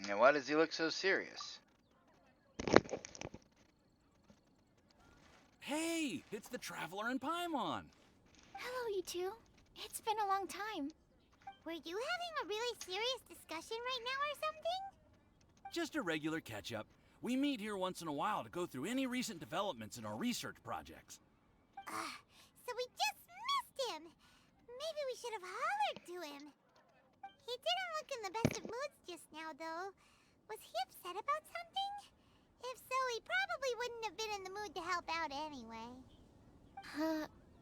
And why does he look so serious? Hey, it's the Traveler and Paimon. Hello, you two. It's been a long time. Were you having a really serious discussion right now or something? Just a regular catch-up. We meet here once in a while to go through any recent developments in our research projects. So we just missed him. Maybe we should have hollered to him. He didn't look in the best of moods just now, though. Was he upset about something? If so, he probably wouldn't have been in the mood to help out anyway.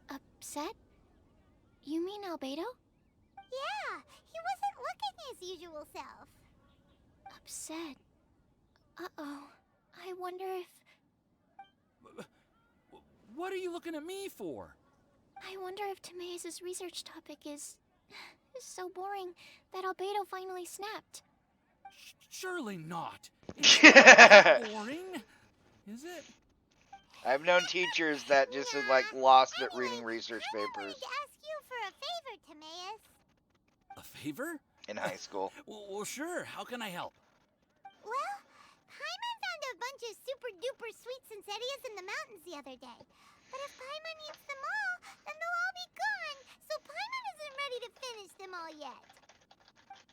Upset? You mean Albedo? Yeah, he wasn't looking his usual self. Upset? Uh-oh. I wonder if... What are you looking at me for? I wonder if Timaeus' research topic is so boring that Albedo finally snapped. Surely not. It's not that boring, is it? I've known teachers that just have, like, lost at reading research papers. I wanted to ask you for a favor, Timaeus. A favor? In high school. Well, sure. How can I help? Well, Paimon found a bunch of super-duper sweet Sincerias in the mountains the other day. But if Paimon eats them all, then they'll all be gone, so Paimon isn't ready to finish them all yet.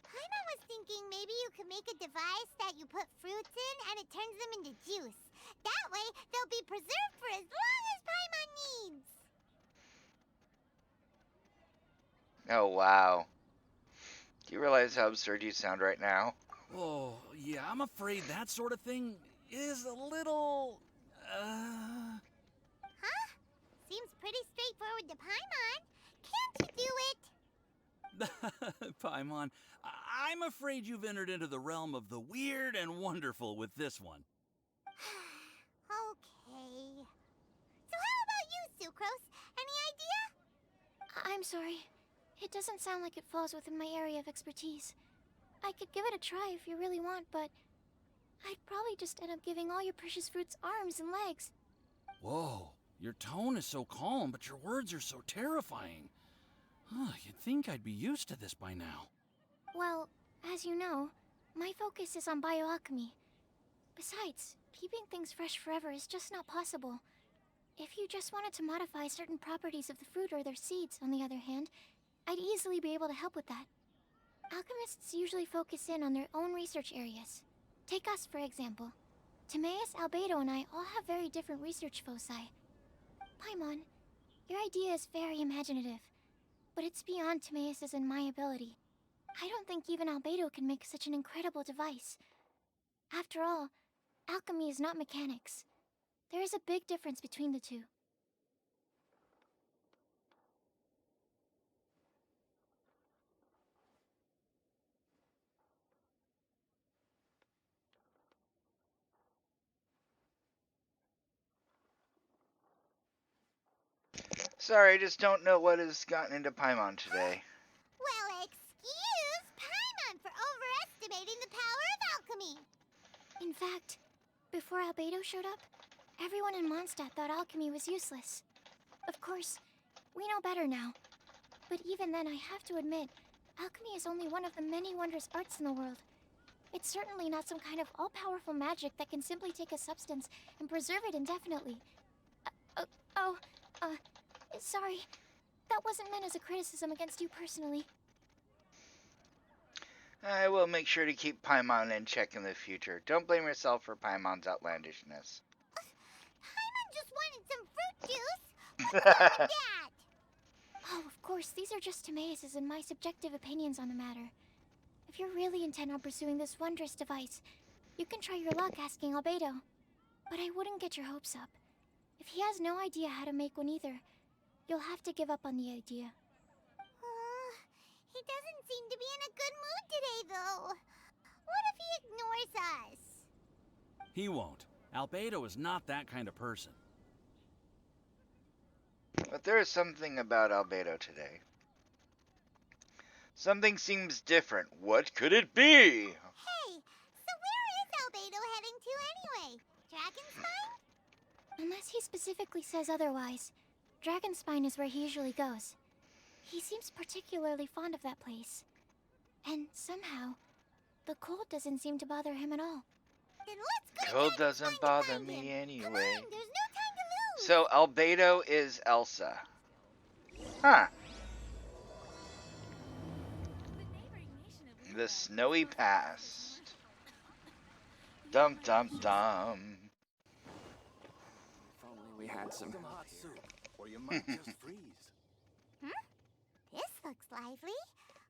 Paimon was thinking maybe you could make a device that you put fruits in and it turns them into juice. That way, they'll be preserved for as long as Paimon needs. Oh, wow. Do you realize how absurd you sound right now? Oh, yeah, I'm afraid that sort of thing is a little... Huh? Seems pretty straightforward to Paimon. Can't you do it? Paimon, I'm afraid you've entered into the realm of the weird and wonderful with this one. Okay. So how about you, Sucrose? Any idea? I'm sorry. It doesn't sound like it falls within my area of expertise. I could give it a try if you really want, but I'd probably just end up giving all your precious fruits arms and legs. Whoa, your tone is so calm, but your words are so terrifying. You'd think I'd be used to this by now. Well, as you know, my focus is on bioalchemy. Besides, keeping things fresh forever is just not possible. If you just wanted to modify certain properties of the fruit or their seeds, on the other hand, I'd easily be able to help with that. Alchemists usually focus in on their own research areas. Take us, for example. Timaeus, Albedo, and I all have very different research foci. Paimon, your idea is very imaginative, but it's beyond Timaeus' and my ability. I don't think even Albedo can make such an incredible device. After all, alchemy is not mechanics. There is a big difference between the two. Sorry, I just don't know what has gotten into Paimon today. Well, excuse Paimon for overestimating the power of alchemy. In fact, before Albedo showed up, everyone in Mondstadt thought alchemy was useless. Of course, we know better now. But even then, I have to admit, alchemy is only one of the many wondrous arts in the world. It's certainly not some kind of all-powerful magic that can simply take a substance and preserve it indefinitely. Sorry. That wasn't meant as a criticism against you personally. I will make sure to keep Paimon in check in the future. Don't blame yourself for Paimon's outlandishness. Paimon just wanted some fruit juice. What's wrong with that? Oh, of course, these are just Timaeus' and my subjective opinions on the matter. If you're really intent on pursuing this wondrous device, you can try your luck asking Albedo. But I wouldn't get your hopes up. If he has no idea how to make one either, you'll have to give up on the idea. He doesn't seem to be in a good mood today, though. What if he ignores us? He won't. Albedo is not that kind of person. But there is something about Albedo today. Something seems different. What could it be? Hey, so where is Albedo heading to anyway? Dragonspine? Unless he specifically says otherwise, Dragonspine is where he usually goes. He seems particularly fond of that place. And somehow, The cold doesn't seem to bother him at all. Then let's go Cold down doesn't and bother find me him. anyway. Come on, there's no time to lose. So Albedo is Elsa. Huh. The snowy past. Dum dum dum. If only we had some hot soup, or you might just freeze. This looks lively.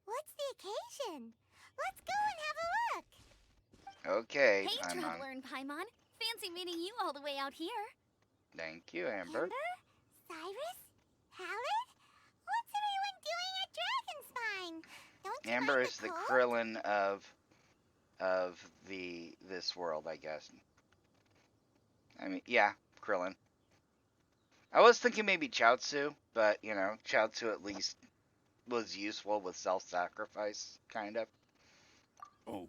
What's the occasion? Let's go and have a look. Okay, Hey, Paimon. Traveler and Paimon. Fancy meeting you all the way out here. Thank you, Amber. Cyrus? Howard? What's everyone doing at Dragonspine? Don't you Amber mind is the cold? Krillin of this world, I guess. I mean, yeah, Krillin. I was thinking maybe Chaozu, but you know, Chaozu at least was useful with self-sacrifice, kind of. Oh,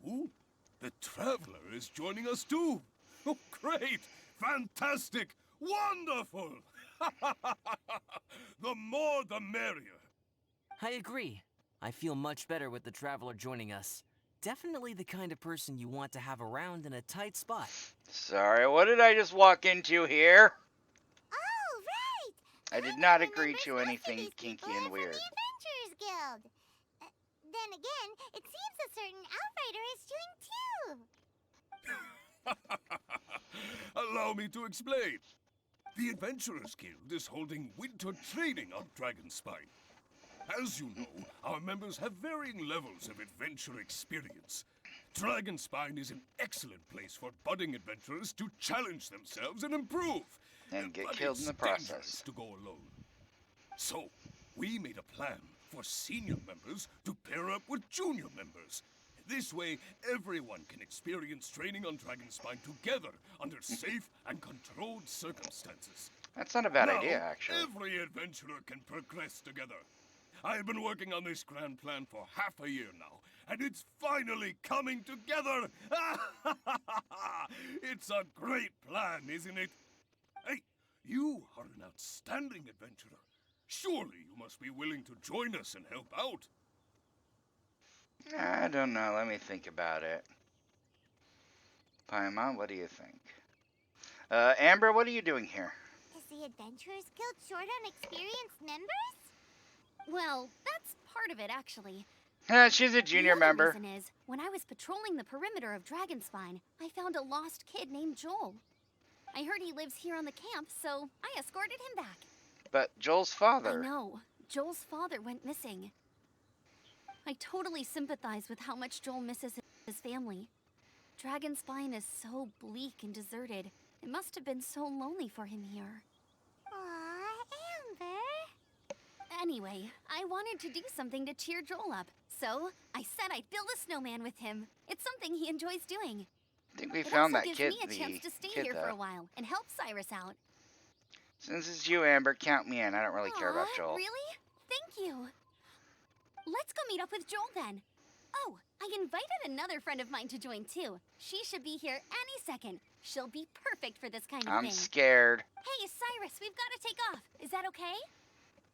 the Traveler is joining us too. Oh, great! Fantastic! Wonderful! The more the merrier. I agree. I feel much better with the Traveler joining us. Definitely the kind of person you want to have around in a tight spot. Sorry, what did I just walk into here? Oh, right! I did not Remember agree to most of anything these kinky people are and from weird. the Adventurers Guild. Then again, it seems a certain outrider is doing too. Allow me to explain. The Adventurers Guild is holding winter training on Dragonspine. As you know, our members have varying levels of adventure experience. Dragonspine is an excellent place for budding adventurers to challenge themselves and improve. And get But killed in it's the process. dangerous to go alone. So, we made a plan for senior members to pair up with junior members. This way, everyone can experience training on Dragonspine together under safe and controlled circumstances. That's not a bad Now, idea, actually. Every adventurer can progress together. I've been working on this grand plan for half a year now, and it's finally coming together! It's a great plan, isn't it? Hey, you are an outstanding adventurer. Surely you must be willing to join us and help out. I don't know. Let me think about it. Paimon, what do you think? Amber, what are you doing here? Is the Adventurers Guild short on experienced members? Well, that's part of it, actually. She's a junior the other member. reason is, when I was patrolling the perimeter of Dragonspine, I found a lost kid named Joel. I heard he lives here on the camp, so I escorted him back. But Joel's father. I know. Joel's father went missing. I totally sympathize with how much Joel misses his family. Dragonspine is so bleak and deserted. It must have been so lonely for him here. Aw, Amber. Anyway, I wanted to do something to cheer Joel up, so I said I'd build a snowman with him. It's something he enjoys doing. I think we It found also that gives kid, me a chance to stay here for a while and help Cyrus out. Since it's you, Amber, count me in. I don't really care about Aw, Joel. Really? Thank you. Let's go meet up with Joel then. Oh, I invited another friend of mine to join too. She should be here any second. She'll be perfect for this kind of I'm thing. scared. Hey, Cyrus, we've got to take off. Is that okay?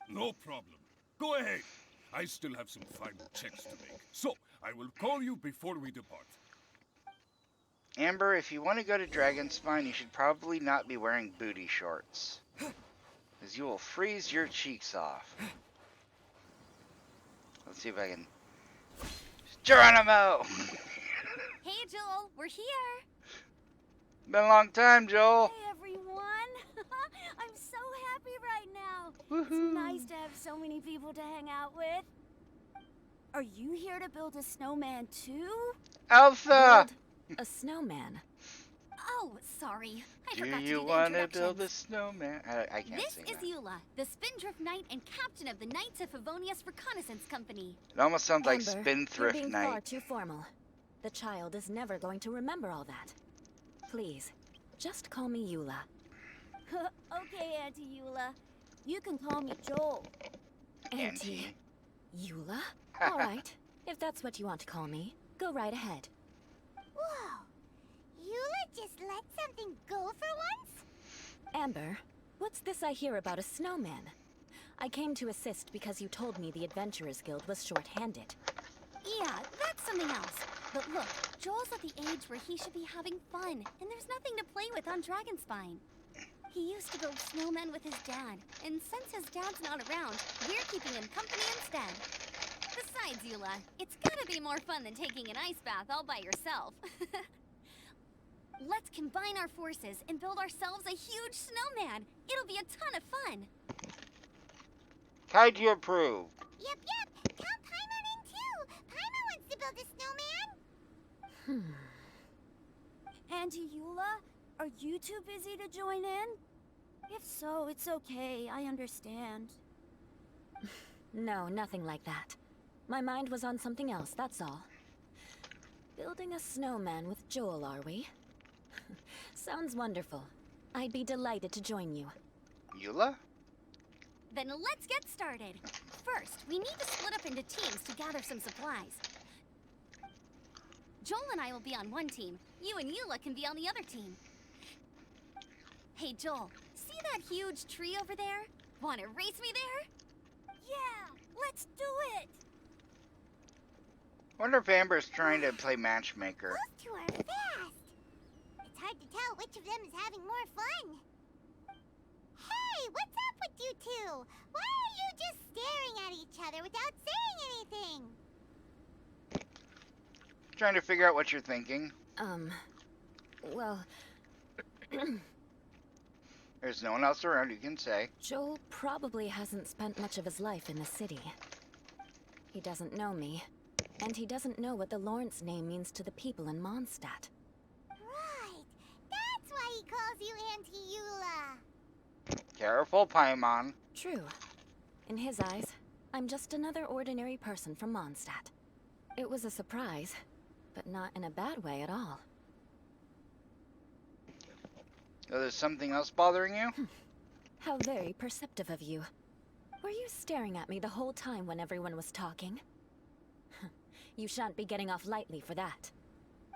No problem. Go ahead. I still have some final checks to make, so I will call you before we depart. Amber, if you want to go to Dragonspine, you should probably not be wearing booty shorts. Because you will freeze your cheeks off. Let's see if I can... Geronimo! Hey, Joel, we're here. Been a long time, Joel. Hey, everyone. I'm so happy right now. Woohoo. It's nice to have so many people to hang out with. Are you here to build a snowman too? Alpha! A snowman. Oh, sorry. I Do forgot to you do the want to build a introductions. snowman? I can't This sing is that. Eula, the Spindrift Knight and captain of the Knights of Favonius Reconnaissance Company. It almost sounds like Amber, Spendthrift you're being far Knight. too formal. The child is never going to remember all that. Please, just call me Eula. Okay, Auntie Eula. You can call me Joel. Auntie. Eula? All right. If that's what you want to call me, go right ahead. Whoa. Eula just let something go for once? Amber, what's this I hear about a snowman? I came to assist because you told me the Adventurers Guild was short-handed. Yeah, that's something else. But look, Joel's at the age where he should be having fun, and there's nothing to play with on Dragonspine. He used to build snowmen with his dad, and since his dad's not around, we're keeping him company instead. Besides, Eula, it's gotta be more fun than taking an ice bath all by yourself. Let's combine our forces and build ourselves a huge snowman. It'll be a ton of fun. Kaiju approved. Yep. Count Paimon in too. Paimon wants to build a snowman. Auntie Eula, are you too busy to join in? If so, it's okay. I understand. No, nothing like that. My mind was on something else, that's all. Building a snowman with Joel, are we? Sounds wonderful. I'd be delighted to join you. Eula? Then let's get started. First, we need to split up into teams to gather some supplies. Joel and I will be on one team. You and Eula can be on the other team. Hey, Joel, see that huge tree over there? Want to race me there? Yeah, let's do it! Wonder if Amber's trying to play matchmaker. Those two are fast. It's hard to tell which of them is having more fun. Hey, what's up with you two? Why are you just staring at each other without saying anything? Trying to figure out what you're thinking. Well, There's no one else around you can say. Joel probably hasn't spent much of his life in the city. He doesn't know me, and he doesn't know what the Lawrence name means to the people in Mondstadt. Right. That's why he calls you Auntie Eula. Careful, Paimon. True. In his eyes, I'm just another ordinary person from Mondstadt. It was a surprise, but not in a bad way at all. Oh, there's something else bothering you? How very perceptive of you. Were you staring at me the whole time when everyone was talking? You shan't be getting off lightly for that.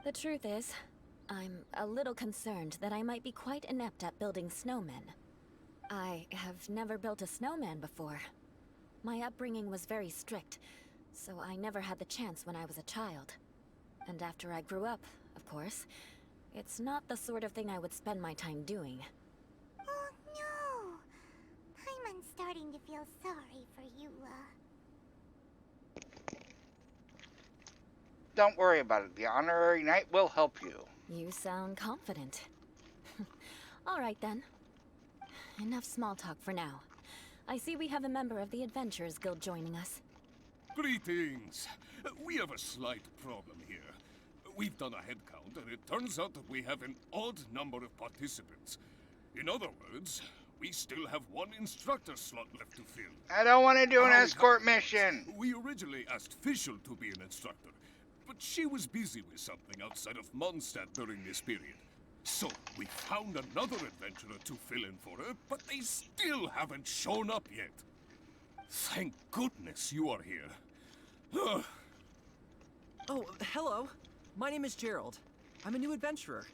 The truth is, I'm a little concerned that I might be quite inept at building snowmen. I have never built a snowman before. My upbringing was very strict, so I never had the chance when I was a child. And after I grew up, of course, it's not the sort of thing I would spend my time doing. Oh no! Paimon's starting to feel sorry for Eula. Don't worry about it. The honorary knight will help you. You sound confident. All right then. Enough small talk for now. I see we have a member of the Adventurers Guild joining us. Greetings. We have a slight problem here. We've done a head count, and it turns out that we have an odd number of participants. In other words, we still have one instructor slot left to fill. I don't want to do an escort mission. We originally asked Fischl to be an instructor, but she was busy with something outside of Mondstadt during this period. So, we found another adventurer to fill in for her, but they still haven't shown up yet. Thank goodness you are here. Ugh. Oh, hello. My name is Gerald. I'm a new adventurer.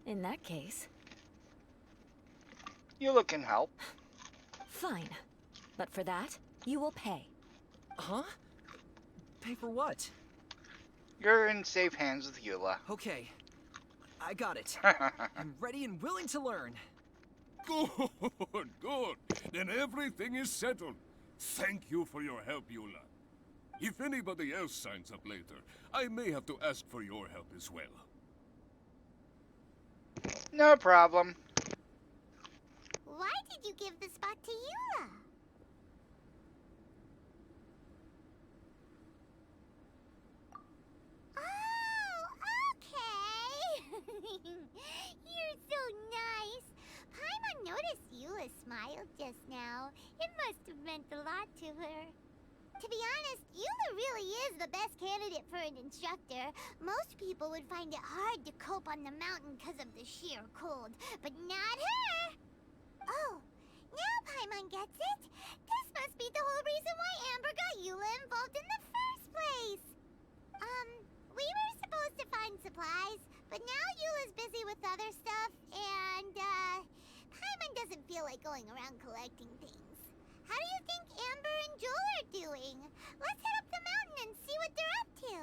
In that case, Eula can help. fine. But for that, you will pay. Huh? Pay for what? You're in safe hands with Eula. Okay. I got it. I'm ready and willing to learn. Good, good. Then everything is settled. Thank you for your help, Eula. If anybody else signs up later, I may have to ask for your help as well. No problem. Why did you give the spot to Eula? Oh, okay. You're so nice. Paimon noticed Eula smiled just now. It must have meant a lot to her. To be honest, Eula really is the best candidate for an instructor. Most people would find it hard to cope on the mountain because of the sheer cold, but not her! Oh, now Paimon gets it. This must be the whole reason why Amber got Eula involved in the first place. We were supposed to find supplies, but now Eula's busy with other stuff, and, Paimon doesn't feel like going around collecting things. How do you think Amber and Joel are doing? Let's head up the mountain and see what they're up to.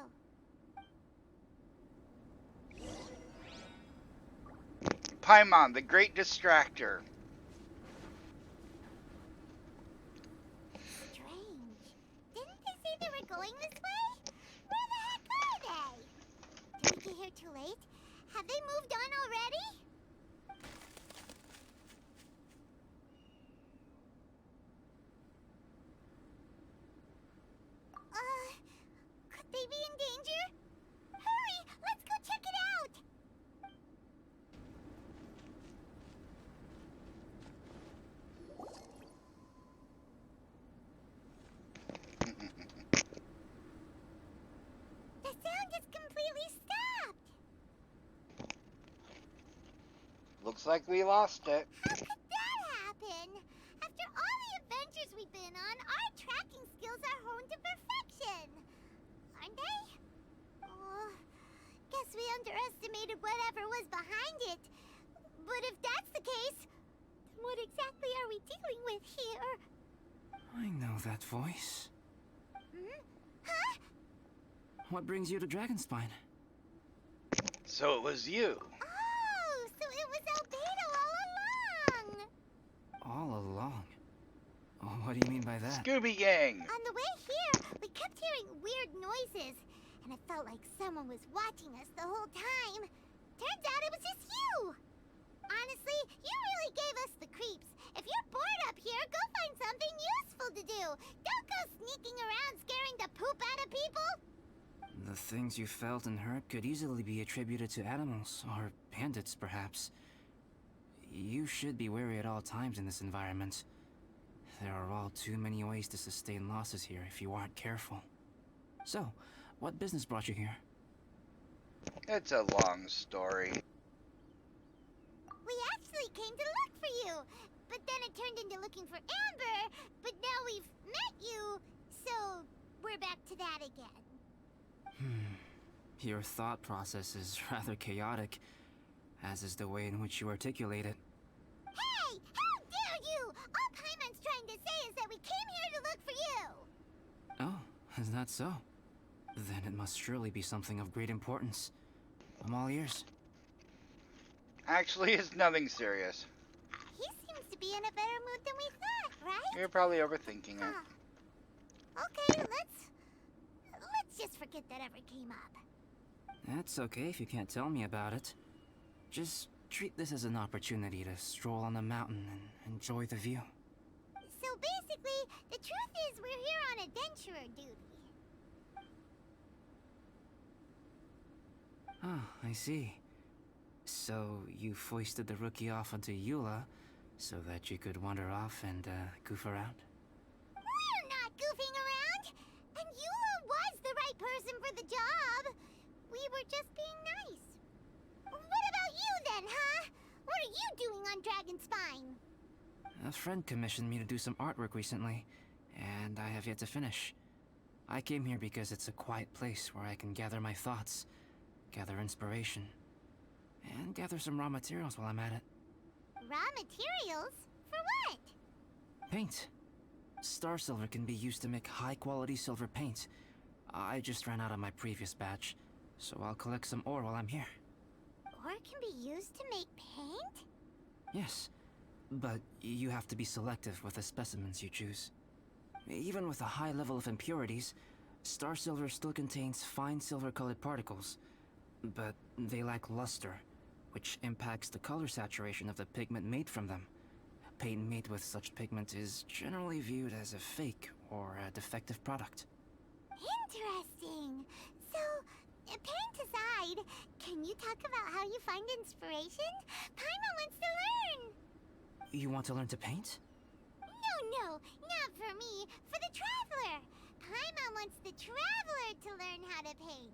Paimon, the great distractor. Strange. Didn't they say they were going this way? Where the heck are they? Did we get here too late? Have they moved on already? Could they be in danger? Hurry! Let's go check it out! The sound is completely stopped! Looks like we lost it. How could that happen? After all the adventures we've been on, our tracking skills are honed to perfection. Aren't they? Oh, guess we underestimated whatever was behind it. But if that's the case, then what exactly are we dealing with here? I know that voice. Hmm? Huh? What brings you to Dragonspine? So it was you. Oh, so it was Albedo all along! All along? Oh, what do you mean by that? Scooby Gang. On the way here, we kept hearing weird noises, and it felt like someone was watching us the whole time. Turns out it was just you! Honestly, you really gave us the creeps. If you're bored up here, go find something useful to do. Don't go sneaking around scaring the poop out of people. The things you felt and heard could easily be attributed to animals, or bandits, perhaps. You should be wary at all times in this environment. There are all too many ways to sustain losses here if you aren't careful. So, what business brought you here? It's a long story. We actually came to look for you, but then it turned into looking for Amber, but now we've met you, so we're back to that again. Your thought process is rather chaotic, as is the way in which you articulate it. Hey! How dare you! All Paimon's trying to say is that we came here to look for you! Oh, is that so? Then it must surely be something of great importance. I'm all ears. Actually, it's nothing serious. He seems to be in a better mood than we thought, right? You're probably overthinking it. Okay, let's just forget that ever came up. That's okay if you can't tell me about it. Just treat this as an opportunity to stroll on the mountain and enjoy the view. So basically, the truth is we're here on adventurer duty. Ah, I see. So you foisted the rookie off onto Eula so that you could wander off and goof around? We're not goofing around! And Eula was the right person for the job! We were just being nice. What about you then, huh? What are you doing on Dragonspine? A friend commissioned me to do some artwork recently, and I have yet to finish. I came here because it's a quiet place where I can gather my thoughts, gather inspiration, and gather some raw materials while I'm at it. Raw materials? For what? Paint. Star silver can be used to make high-quality silver paint. I just ran out of my previous batch, so I'll collect some ore while I'm here. Ore can be used to make paint? Yes, but you have to be selective with the specimens you choose. Even with a high level of impurities, star silver still contains fine silver-colored particles, but they lack luster, which impacts the color saturation of the pigment made from them. Paint made with such pigment is generally viewed as a fake or a defective product. Interesting. So, paint aside, can you talk about how you find inspiration? Paimon wants to learn! You want to learn to paint? No, not for me. For the Traveler. Paimon wants the Traveler to learn how to paint.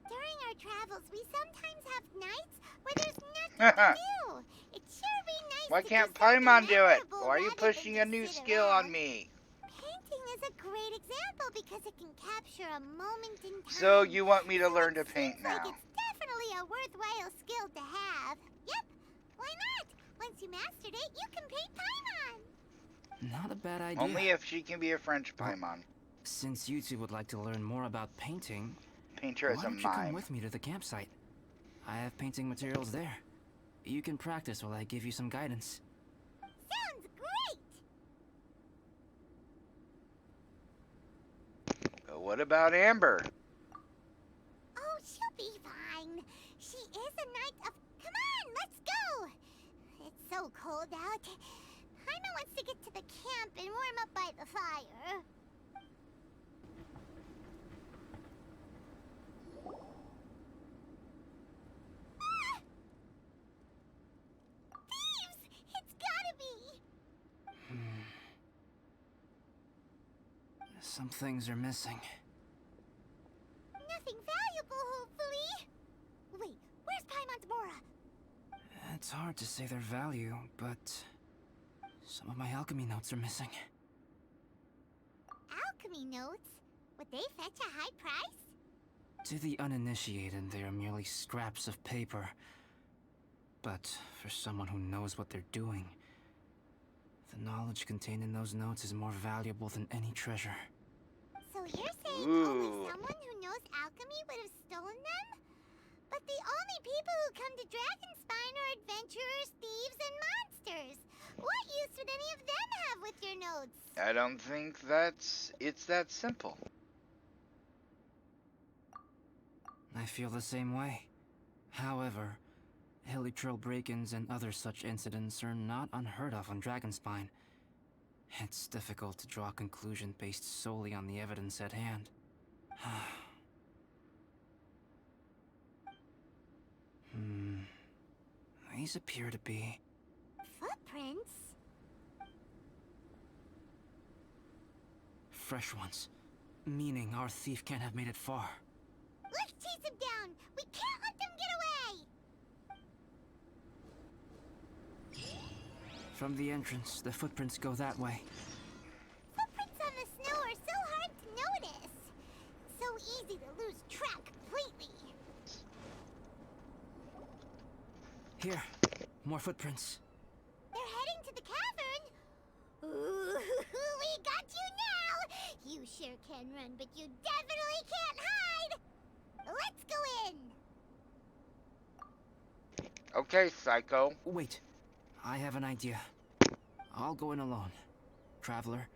During our travels, we sometimes have nights where there's nothing to do. It sure be nice Why to can't do something Paimon do it? memorable Why are you rather pushing than a new just sit skill on around. me? Painting is a great example because it can capture a moment in time. So you want me to So learn it to paint seems like now? it's definitely a worthwhile skill to have. Yep, why not? Once you mastered it, you can paint Paimon. Not a bad idea. Only if she can be a French Paimon. Since you two would like to learn more about painting, Paint her as why a don't you come mime. with me to the campsite? I have painting materials there. You can practice while I give you some guidance. Sounds great! But what about Amber? Oh, she'll be fine. She is a knight of... Come on, let's go! It's so cold out. Paimon wants to get to the camp and warm up by the fire. Ah! Thieves! It's gotta be! Some things are missing. Nothing valuable, hopefully. Wait, where's Paimon's Mora? It's hard to say their value, but some of my alchemy notes are missing. Alchemy notes? Would they fetch a high price? To the uninitiated, they are merely scraps of paper. But for someone who knows what they're doing, the knowledge contained in those notes is more valuable than any treasure. So you're saying Ooh. only someone who knows alchemy would have stolen them? But the only people who come to Dragonspine are adventurers, thieves, and monsters. What use would any of them have with your notes? I don't think it's that simple. I feel the same way. However, hilly trail break-ins and other such incidents are not unheard of on Dragonspine. It's difficult to draw a conclusion based solely on the evidence at hand. These appear to be... Footprints? fresh ones. Meaning our thief can't have made it far. Let's chase him down! We can't let them get away! From the entrance, the footprints go that way. Footprints on the snow are so hard to notice. So easy to lose track completely. Here, more footprints. They're heading to the cavern. Ooh, we got you now! You sure can run, but you definitely can't hide! Let's go in! Okay, Psycho. Wait, I have an idea. I'll go in alone. Traveler,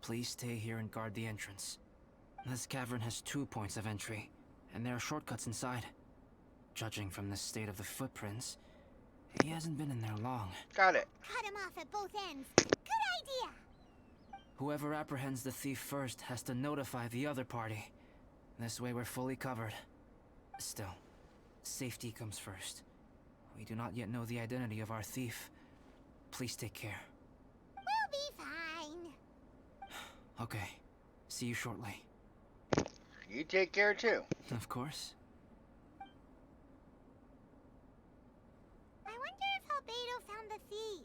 please stay here and guard the entrance. This cavern has 2 points of entry, and there are shortcuts inside. Judging from the state of the footprints, he hasn't been in there long. Got it. Cut him off at both ends. Good idea! Whoever apprehends the thief first has to notify the other party. This way we're fully covered. Still, safety comes first. We do not yet know the identity of our thief. Please take care. We'll be fine. Okay, see you shortly. You take care too. Of course. I wonder if Albedo found the thief.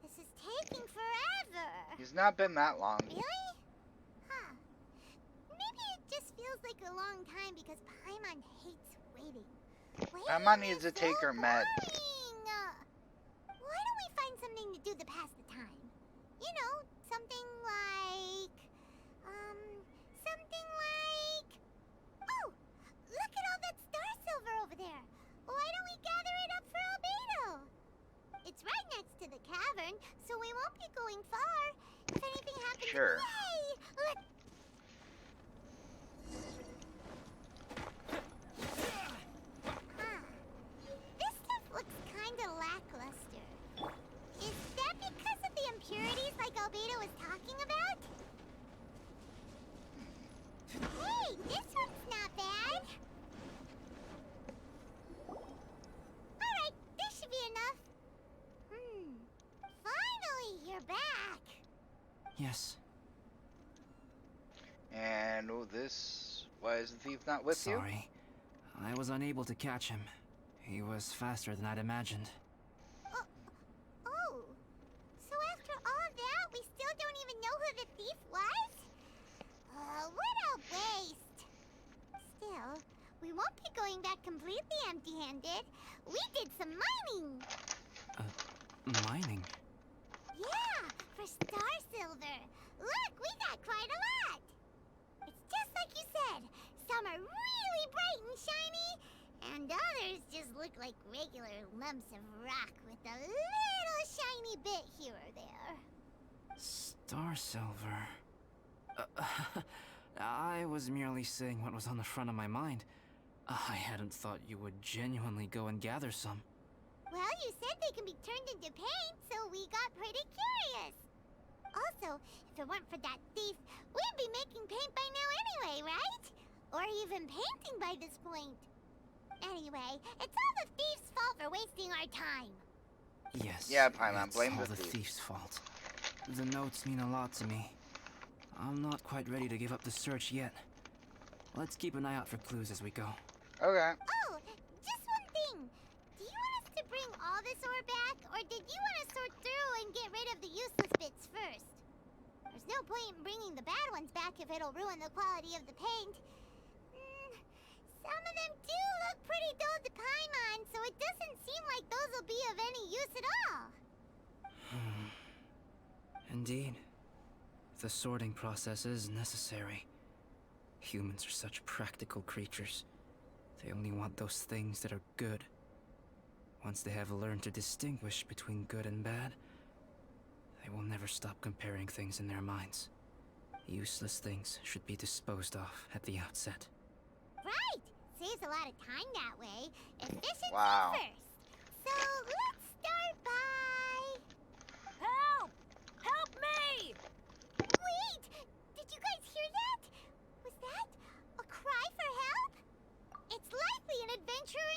This is taking forever. He's not been that long. Really? Huh. Maybe it just feels like a long time because Paimon hates waiting. Paimon needs to take her meds. Why don't we find something to do to pass the time? You know, something like... Oh! Look at all that star silver over there! Why don't we gather it up for Albedo? It's right next to the cavern, so we won't be going far. If anything happens... Sure. Yay! This stuff looks kinda lackluster. Is that because of the impurities like Albedo was talking about? Hey, this one's not bad. Alright, this should be enough. Finally, you're back. Yes. And this... Why is the thief not with you? Sorry. I was unable to catch him. He was faster than I'd imagined. Oh. So after all that, we still don't even know who the thief was? What a waste. Still, we won't be going back completely empty-handed. We did some mining. Mining? Yeah, for star silver. Look, we got quite a lot. It's just like you said. Some are really bright and shiny, and others just look like regular lumps of rock with a little shiny bit here or there. Star Silver. I was merely saying what was on the front of my mind. I hadn't thought you would genuinely go and gather some. Well, you said they can be turned into paint, so we got pretty curious. Also, if it weren't for that thief, we'd be making paint by now anyway, right? Or even painting by this point. Anyway, it's all the thief's fault for wasting our time. Yes. Yeah, Paimon, it's blame all the the thief. thief's fault. The notes mean a lot to me. I'm not quite ready to give up the search yet. Let's keep an eye out for clues as we go. Okay. Oh, just one thing. Do you want us to bring all this ore back, or did you want to sort through and get rid of the useless bits first? There's no point in bringing the bad ones back if it'll ruin the quality of the paint. Some of them do look pretty dull to Paimon, so it doesn't seem like those will be of any use at all. Indeed. The sorting process is necessary. Humans are such practical creatures. They only want those things that are good. Once they have learned to distinguish between good and bad, they will never stop comparing things in their minds. Useless things should be disposed of at the outset. Right! Saves a lot of time that way. Efficiency Wow. first. So let's start by... Help! Help me! Wait! Did you guys hear that? Was that a cry for help? It's likely an adventurer